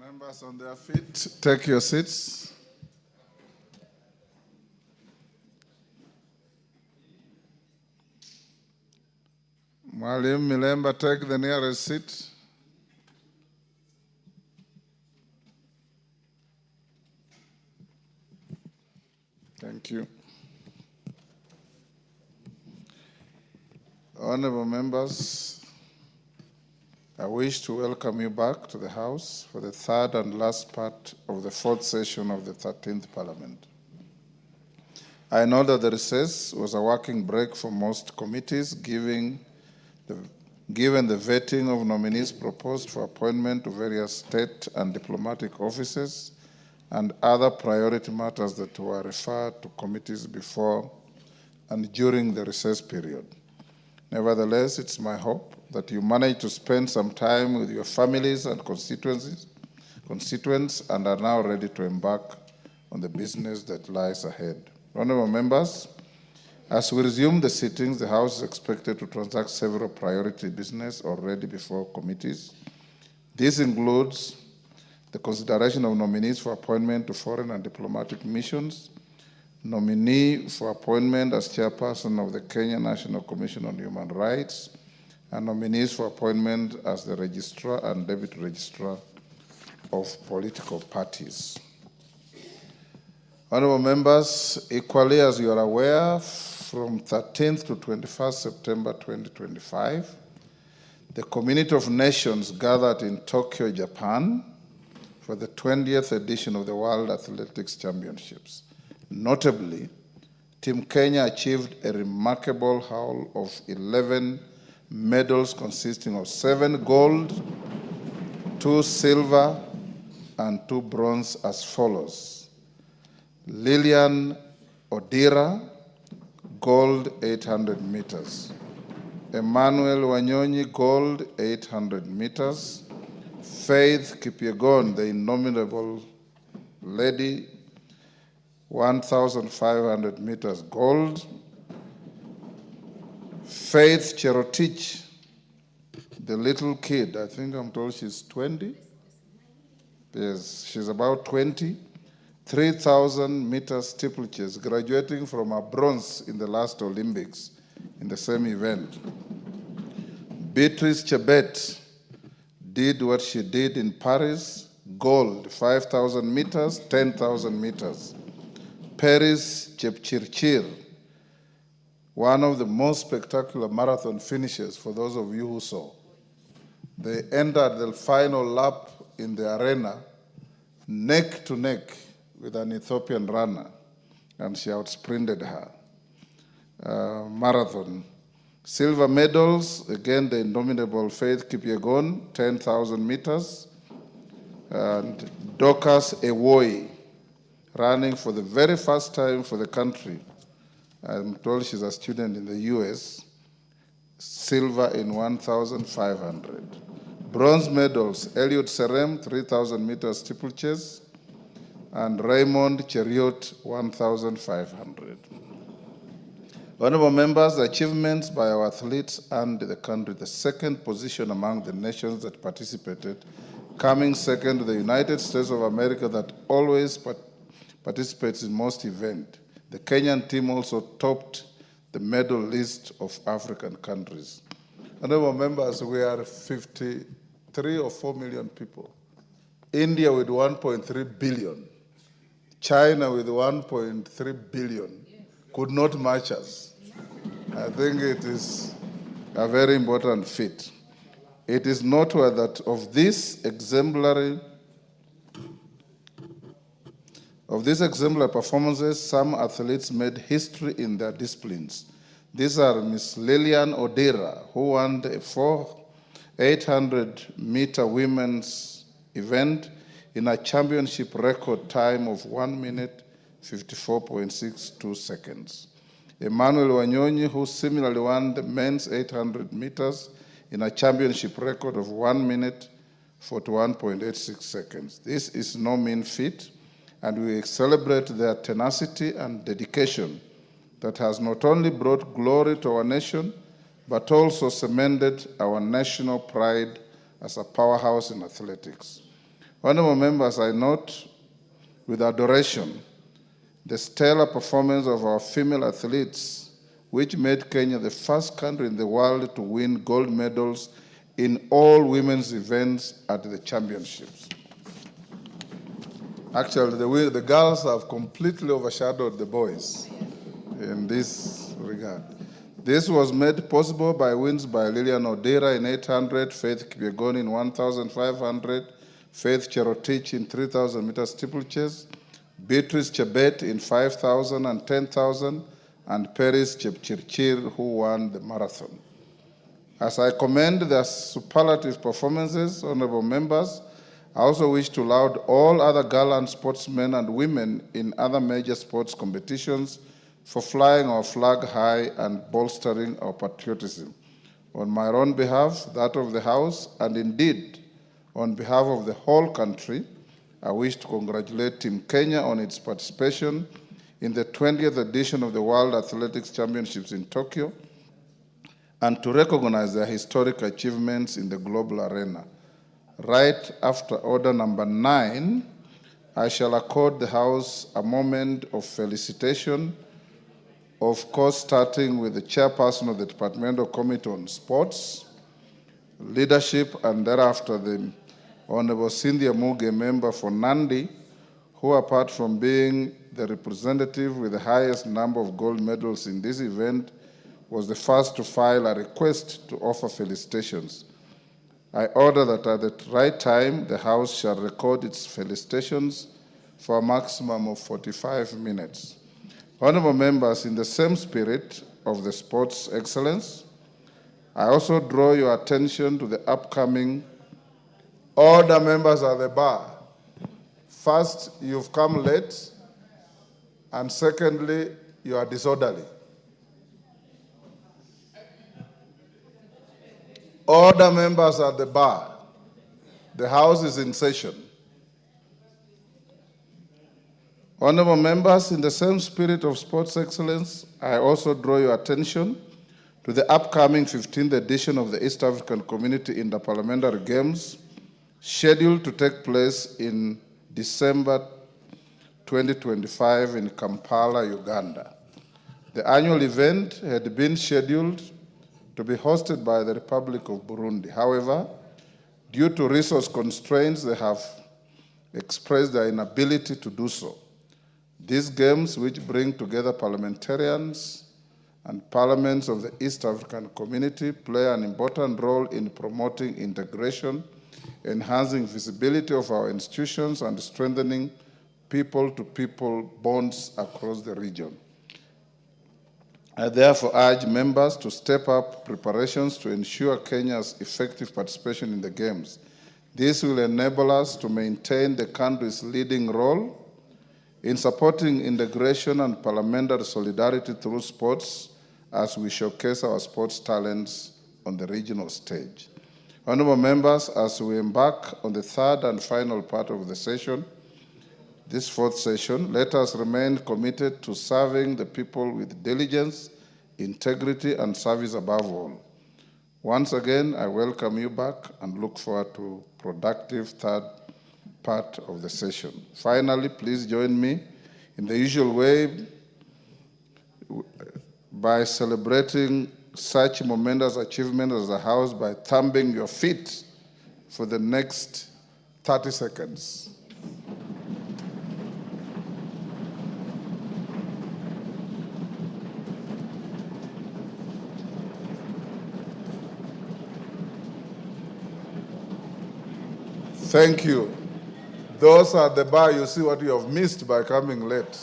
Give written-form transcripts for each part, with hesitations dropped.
Members on their feet, take your seats. Mwalimu Milemba, take the nearest seat. Thank you. Honorable members, I wish to welcome you back to the House for the third and last part of the fourth session of the 13th Parliament. I know that the recess was a working break for most committees, given the vetting of nominees proposed for appointment to various state and diplomatic offices and other priority matters that were referred to committees before and during the recess period. Nevertheless, it's my hope that you manage to spend some time with your families and constituents and are now ready to embark on the business that lies ahead. Honorable members, as we resume the sittings, the House is expected to transact several priority business already before committees. This includes the consideration of nominees for appointment to foreign and diplomatic missions, nominee for appointment as chairperson of the Kenya National Commission on Human Rights, and nominees for appointment as the registrar and deputy registrar of political parties. Honorable members, equally as you are aware, from 13th to 21st September 2025, the Community of Nations gathered in Tokyo, Japan, for the 20th edition of the World Athletics Championships. Notably, Team Kenya achieved a remarkable haul of 11 medals consisting of 7 gold, 2 silver, and 2 bronze as follows. Lilian Odira, gold 800 meters. Emmanuel Wanyonyi, gold 800 meters. Faith Kipyegon, the indomitable lady, 1,500 meters gold. Faith Cherotich, the little kid, I think I'm told she's 20. Yes, she's about 20. 3,000 meters steeplechase, graduating from a bronze in the last Olympics in the same event. Beatrice Chebet did what she did in Paris, gold, 5,000 meters, 10,000 meters. Paris Chepchirchir, one of the most spectacular marathon finishes for those of you who saw. They entered the final lap in the arena, neck to neck with an Ethiopian runner, and she outsprinted her. Marathon. Silver medals, again the indomitable Faith Kipyegon, 10,000 meters, and Dorcas Ewoi, running for the very first time for the country. I'm told she's a student in the US, silver in 1,500. Bronze medals, Eliud Serem, 3,000 meters steeplechase, and Raymond Cheriot, 1,500. Honorable members, the achievements by our athletes and the country, the second position among the nations that participated, coming second to the United States of America that always participates in most events. The Kenyan team also topped the medal list of African countries. Honorable members, we are 53 or 4 million people. India with 1.3 billion. China with 1.3 billion could not match us. I think it is a very important feat. It is noteworthy that of these exemplary performances, some athletes made history in their disciplines. These are Miss Lilian Odira, who won the 800-meter women's event in a championship record time of 1 minute, 54.62 seconds. Emmanuel Wanyonyi, who similarly won the men's 800 meters in a championship record of 1 minute, 41.86 seconds. This is no mean feat, and we celebrate their tenacity and dedication that has not only brought glory to our nation, but also cemented our national pride as a powerhouse in athletics. Honorable members, I note with adoration the stellar performance of our female athletes, which made Kenya the first country in the world to win gold medals in all women's events at the championships. Actually, the girls have completely overshadowed the boys in this regard. This was made possible by wins by Lilian Odera in 800, Faith Kipyegon in 1,500, Faith Cherotich in 3,000 meter steeplechase, Beatrice Chebet in 5,000 and 10,000, and Paris Chepchirchir, who won the marathon. As I commend their superlative performances, honorable members, I also wish to laud all other gallant sportsmen and women in other major sports competitions for flying our flag high and bolstering our patriotism. On my own behalf, that of the House, and indeed on behalf of the whole country, I wish to congratulate Team Kenya on its participation in the 20th edition of the World Athletics Championships in Tokyo, and to recognize their historic achievements in the global arena. Right after order number 9, I shall accord the House a moment of felicitation, of course starting with the chairperson of the Departmental Committee on Sports, Leadership, and thereafter the Honorable Cynthia Muge, member for Nandi, who apart from being the representative with the highest number of gold medals in this event, was the first to file a request to offer felicitations. I order that at the right time, the House shall record its felicitations for a maximum of 45 minutes. Honorable members, in the same spirit of the sports excellence, I also draw your attention to the upcoming order members at the bar. First, you've come late, and secondly, you are disorderly. Order members at the bar. The House is in session. Honorable members, in the same spirit of sports excellence, I also draw your attention to the upcoming 15th edition of the East African Community Interparliamentary Games, scheduled to take place in December 2025 in Kampala, Uganda. The annual event had been scheduled to be hosted by the Republic of Burundi. However, due to resource constraints, they have expressed their inability to do so. These games, which bring together parliamentarians and parliaments of the East African Community, play an important role in promoting integration, enhancing visibility of our institutions, and strengthening people-to-people bonds across the region. I therefore urge members to step up preparations to ensure Kenya's effective participation in the Games. This will enable us to maintain the country's leading role in supporting integration and parliamentary solidarity through sports as we showcase our sports talents on the regional stage. Honorable members, as we embark on the third and final part of the session, this fourth session, let us remain committed to serving the people with diligence, integrity, and service above all. Once again, I welcome you back and look forward to a productive third part of the session. Finally, please join me in the usual way by celebrating such momentous achievements as a House by thumping your feet for the next 30 seconds. Thank you. Those at the bar, you see what you have missed by coming late.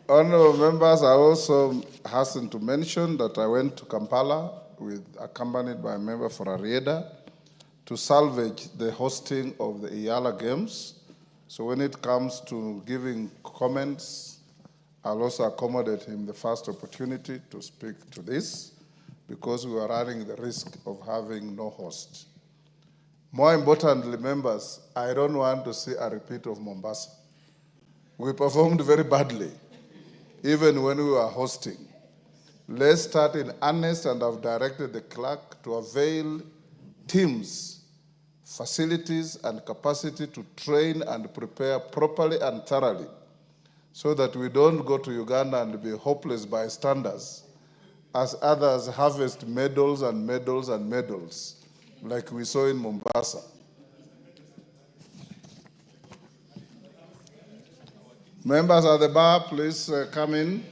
Honorable members, I also hasten to mention that I went to Kampala accompanied by a member for Arieda to salvage the hosting of the Iyala Games. So when it comes to giving comments, I'll also accommodate him the first opportunity to speak to this, because we are running the risk of having no host. More importantly, members, I don't want to see a repeat of Mombasa. We performed very badly, even when we were hosting. Let's start in earnest, and I've directed the clerk to avail teams facilities and capacity to train and prepare properly and thoroughly, so that we don't go to Uganda and be hopeless bystanders as others harvest medals and medals and medals, like we saw in Mombasa. Members at the bar, please come in.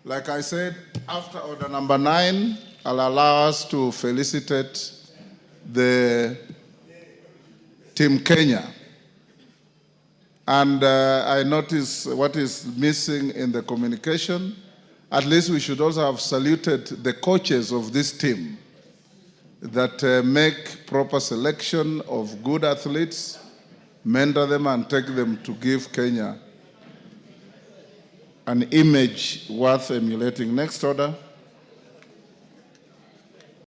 Like I said, after order number 9, I'll allow us to felicitate the Team Kenya. And I notice what is missing in the communication. At least we should also have saluted the coaches of this team that make proper selection of good athletes, mentor them and take them to give Kenya an image worth emulating. Next order.